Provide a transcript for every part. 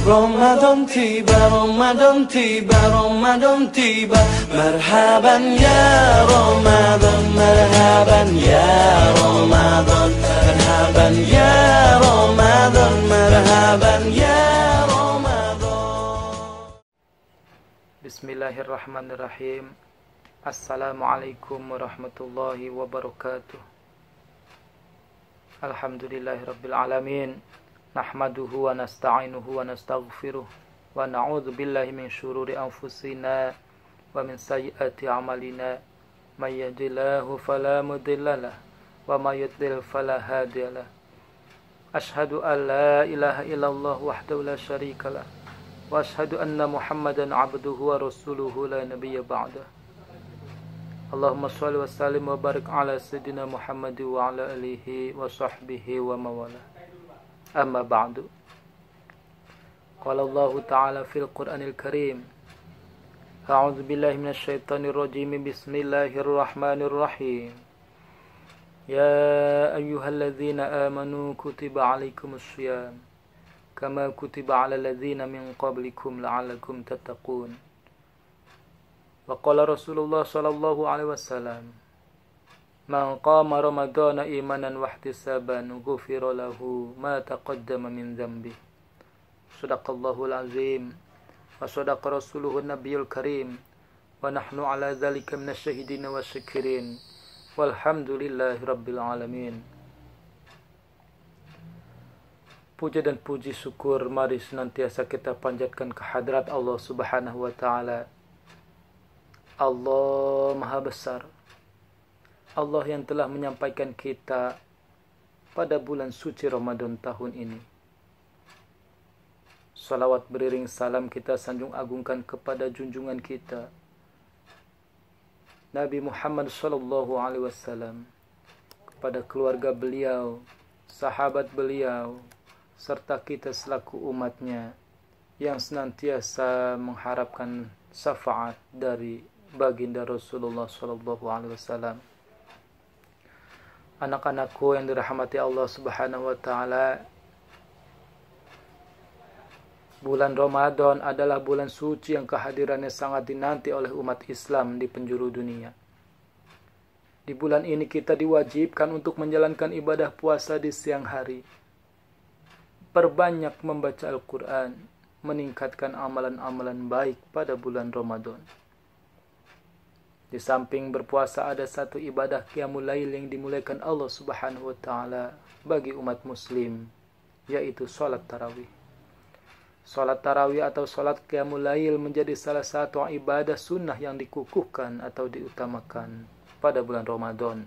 Ramadan tiba, Ramadan tiba, Ramadan tiba. Marhaban ya Ramadan, marhaban ya Ramadan, marhaban ya Ramadan, marhaban ya Ramadan. Bismillahirrahmanirrahim. Assalamualaikum warahmatullahi wabarakatuh. Alhamdulillahirabbil alamin. Nahmaduhu wa nasta'inuhu wa nastaghfiruh wa na'udzu billahi min syururi anfusina wa min sayyiati a'malina. May yahdihillahu fala mudhillalah wa may yudlil fala hadiyalah. Asyhadu an la ilaha illallah wahdahu la syarikalah wa asyhadu anna Muhammadan 'abduhu wa rasuluhu la nabiyya ba'dah. Allahumma shalli wa sallim wa barik ala sayyidina Muhammad wa ala alihi wa sahbihi wa mawala. Amma ba'du. Qala Allah Ta'ala fil Qur'anil Karim. A'udzu billahi minasy syaithanir rajim. Bismillahirrahmanirrahim. Ya ayyuhalladzina amanu kutiba 'alaikumus shiyam kama kutiba 'alal ladzina min qablikum la'allakum tattaqun. Wa qala Rasulullah sallallahu alaihi wasallam, man qama ramadhana imanan wa ihtisaban ghufira lahu ma taqaddama min dhanbi. Shadaqallahul azim wa shadaqa rasuluhun nabiyul karim wa nahnu ala dzalika minasyahidin wa syakirin walhamdulillahi rabbil alamin. Puja dan puji syukur mari senantiasa kita panjatkan kehadrat Allah Subhanahu wa taala. Allah Maha Besar, Allah yang telah menyampaikan kita pada bulan suci Ramadan tahun ini. Salawat beriring salam kita sanjung agungkan kepada junjungan kita Nabi Muhammad sallallahu alaihi wasallam, kepada keluarga beliau, sahabat beliau, serta kita selaku umatnya yang senantiasa mengharapkan syafaat dari baginda Rasulullah sallallahu alaihi wasallam. Anak-anakku yang dirahmati Allah Subhanahu wa taala, bulan Ramadan adalah bulan suci yang kehadirannya sangat dinanti oleh umat Islam di penjuru dunia. Di bulan ini kita diwajibkan untuk menjalankan ibadah puasa di siang hari. Perbanyak membaca Al-Quran, meningkatkan amalan-amalan baik pada bulan Ramadan. Di samping berpuasa ada satu ibadah qiyamul lail yang dimulaikan Allah Subhanahu wa taala bagi umat muslim, yaitu salat tarawih. Salat tarawih atau salat qiyamul lail menjadi salah satu ibadah sunnah yang dikukuhkan atau diutamakan pada bulan Ramadan.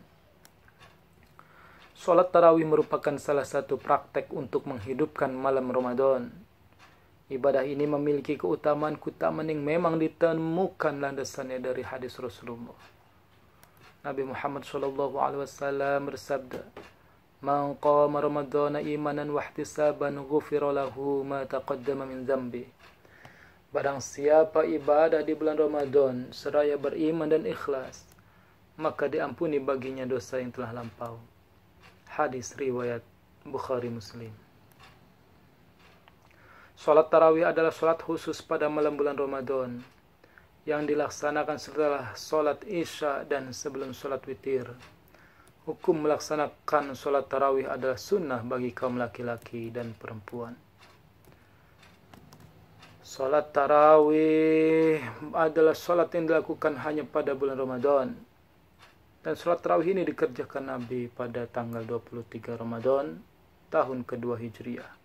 Salat tarawih merupakan salah satu praktek untuk menghidupkan malam Ramadan. Ibadah ini memiliki keutamaan yang memang ditemukan landasannya dari hadis Rasulullah. Nabi Muhammad sallallahu alaihi wasallam bersabda, "Man qama ramadhana imanan wa ihtisaban ghufira lahu ma taqaddama min dzambi." Barang siapa ibadah di bulan Ramadan seraya beriman dan ikhlas, maka diampuni baginya dosa yang telah lampau. Hadis riwayat Bukhari Muslim. Salat tarawih adalah salat khusus pada malam bulan Ramadan yang dilaksanakan setelah salat Isya dan sebelum salat witir. Hukum melaksanakan salat tarawih adalah sunnah bagi kaum laki-laki dan perempuan. Salat tarawih adalah salat yang dilakukan hanya pada bulan Ramadan. Dan salat tarawih ini dikerjakan Nabi pada tanggal 23 Ramadan tahun kedua Hijriah.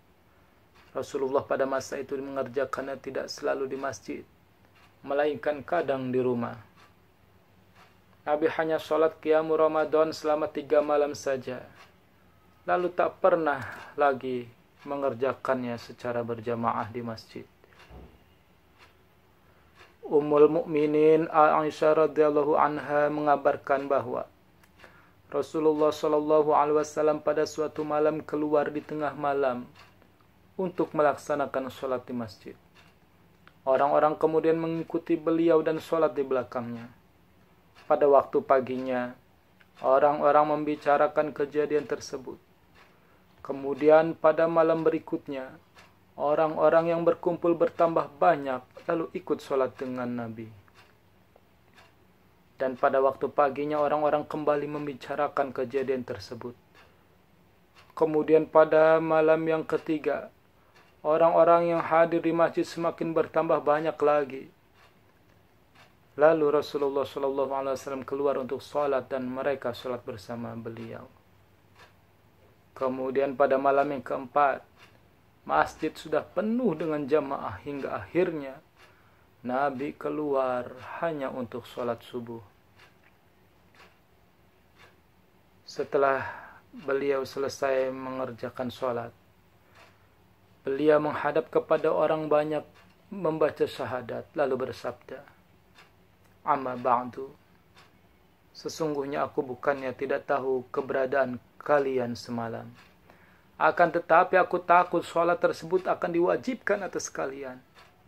Rasulullah pada masa itu mengerjakannya tidak selalu di masjid, melainkan kadang di rumah. Nabi hanya sholat qiyamul Ramadan selama 3 malam saja, lalu tak pernah lagi mengerjakannya secara berjamaah di masjid. Ummul Mukminin Aisyah radhiyallahu anha mengabarkan bahwa Rasulullah sallallahu alaihi wasallam pada suatu malam keluar di tengah malam untuk melaksanakan sholat di masjid. Orang-orang kemudian mengikuti beliau dan sholat di belakangnya. Pada waktu paginya, orang-orang membicarakan kejadian tersebut. Kemudian pada malam berikutnya, Orang-orang yang berkumpul bertambah banyak, lalu ikut sholat dengan Nabi. Dan pada waktu paginya orang-orang kembali membicarakan kejadian tersebut. Kemudian pada malam yang ketiga, orang-orang yang hadir di masjid semakin bertambah banyak lagi. Lalu Rasulullah SAW keluar untuk sholat dan mereka sholat bersama beliau. Kemudian pada malam yang keempat, masjid sudah penuh dengan jamaah hingga akhirnya Nabi keluar hanya untuk sholat subuh. Setelah beliau selesai mengerjakan sholat, beliau menghadap kepada orang banyak membaca syahadat lalu bersabda, "Amma ba'du, sesungguhnya aku bukannya tidak tahu keberadaan kalian semalam. Akan tetapi aku takut sholat tersebut akan diwajibkan atas kalian,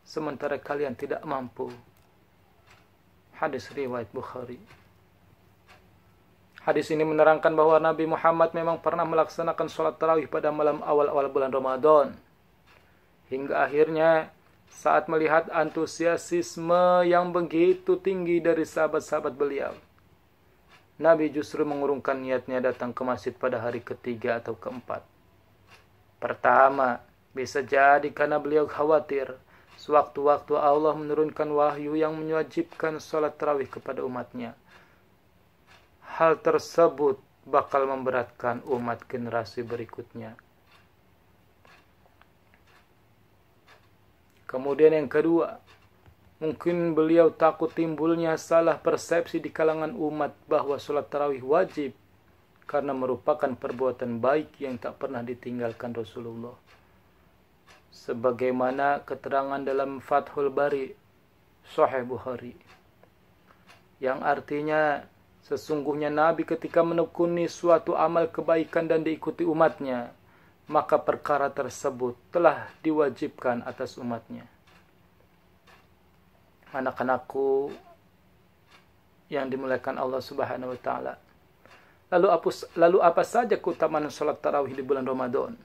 sementara kalian tidak mampu." Hadis riwayat Bukhari. Hadis ini menerangkan bahwa Nabi Muhammad memang pernah melaksanakan sholat tarawih pada malam awal-awal bulan Ramadan. Hingga akhirnya saat melihat antusiasisme yang begitu tinggi dari sahabat-sahabat beliau, Nabi justru mengurungkan niatnya datang ke masjid pada hari ketiga atau keempat. Pertama, bisa jadi karena beliau khawatir sewaktu-waktu Allah menurunkan wahyu yang mewajibkan sholat tarawih kepada umatnya. Hal tersebut bakal memberatkan umat generasi berikutnya. Kemudian yang kedua, mungkin beliau takut timbulnya salah persepsi di kalangan umat bahwa sholat tarawih wajib karena merupakan perbuatan baik yang tak pernah ditinggalkan Rasulullah. Sebagaimana keterangan dalam Fathul Bari, Sahih Bukhari, yang artinya sesungguhnya Nabi ketika menekuni suatu amal kebaikan dan diikuti umatnya, maka perkara tersebut telah diwajibkan atas umatnya. Anak-anakku yang dimuliakan Allah Subhanahu wa taala. Lalu apa saja keutamaan salat tarawih di bulan Ramadan?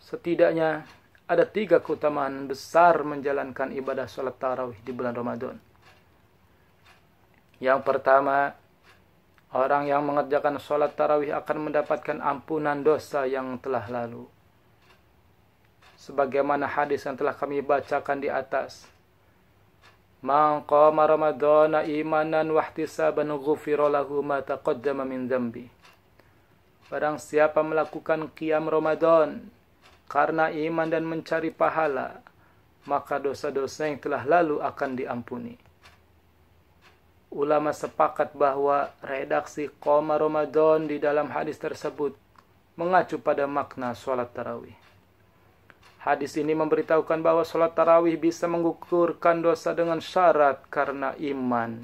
Setidaknya ada 3 keutamaan besar menjalankan ibadah salat tarawih di bulan Ramadan. Yang pertama, orang yang mengerjakan sholat tarawih akan mendapatkan ampunan dosa yang telah lalu. Sebagaimana hadis yang telah kami bacakan di atas. Man qama ramadhana imanan wahtisaban ghufira lahu ma taqaddama min dzambi. Barang siapa melakukan qiyam Ramadan karena iman dan mencari pahala, maka dosa-dosa yang telah lalu akan diampuni. Ulama sepakat bahwa redaksi qoma Ramadan di dalam hadis tersebut mengacu pada makna sholat tarawih. Hadis ini memberitahukan bahwa sholat tarawih bisa menggugurkan dosa dengan syarat karena iman,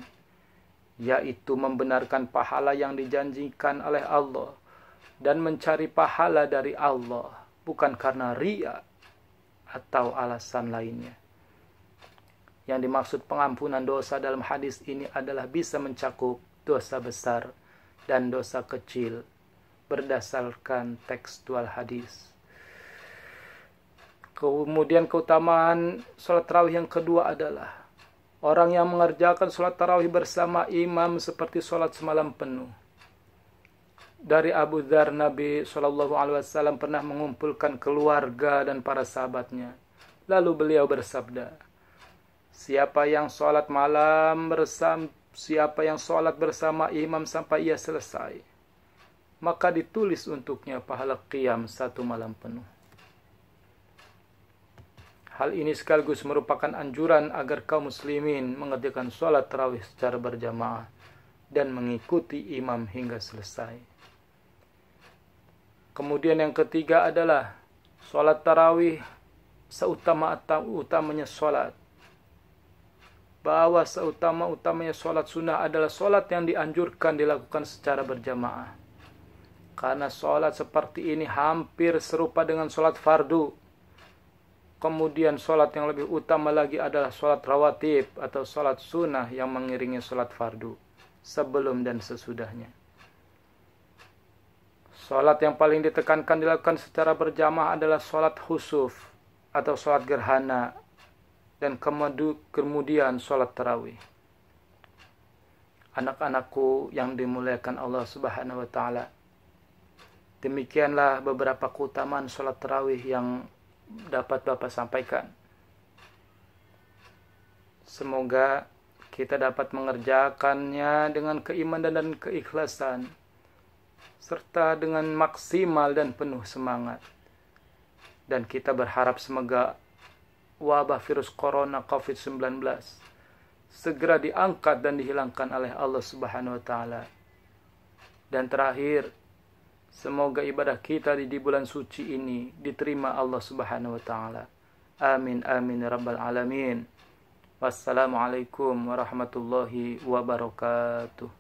yaitu membenarkan pahala yang dijanjikan oleh Allah dan mencari pahala dari Allah, bukan karena riya atau alasan lainnya. Yang dimaksud pengampunan dosa dalam hadis ini adalah bisa mencakup dosa besar dan dosa kecil berdasarkan tekstual hadis. Kemudian keutamaan sholat tarawih yang kedua adalah orang yang mengerjakan sholat tarawih bersama imam seperti sholat semalam penuh. Dari Abu Dzar, Nabi SAW pernah mengumpulkan keluarga dan para sahabatnya. Lalu beliau bersabda, Siapa yang sholat bersama imam sampai ia selesai, maka ditulis untuknya pahala qiyam 1 malam penuh. Hal ini sekaligus merupakan anjuran agar kaum muslimin mengerjakan sholat tarawih secara berjamaah dan mengikuti imam hingga selesai. Kemudian yang ketiga adalah sholat tarawih seutama-utamanya sholat. Bahwa seutama-utamanya sholat sunnah adalah sholat yang dianjurkan dilakukan secara berjamaah. Karena sholat seperti ini hampir serupa dengan sholat fardu. Kemudian sholat yang lebih utama lagi adalah sholat rawatib atau sholat sunnah yang mengiringi sholat fardu sebelum dan sesudahnya. Sholat yang paling ditekankan dilakukan secara berjamaah adalah sholat khusuf atau sholat gerhana, dan kemudian sholat tarawih. Anak-anakku yang dimuliakan Allah Subhanahu wa Ta'ala, demikianlah beberapa keutamaan sholat tarawih yang dapat Bapak sampaikan. Semoga kita dapat mengerjakannya dengan keimanan dan keikhlasan, serta dengan maksimal dan penuh semangat. Dan kita berharap semoga wabah virus corona COVID-19 segera diangkat dan dihilangkan oleh Allah Subhanahu wa Ta'ala. Dan terakhir, semoga ibadah kita di bulan suci ini diterima Allah Subhanahu wa Ta'ala. Amin amin ya rabbal alamin. Wassalamualaikum warahmatullahi wabarakatuh.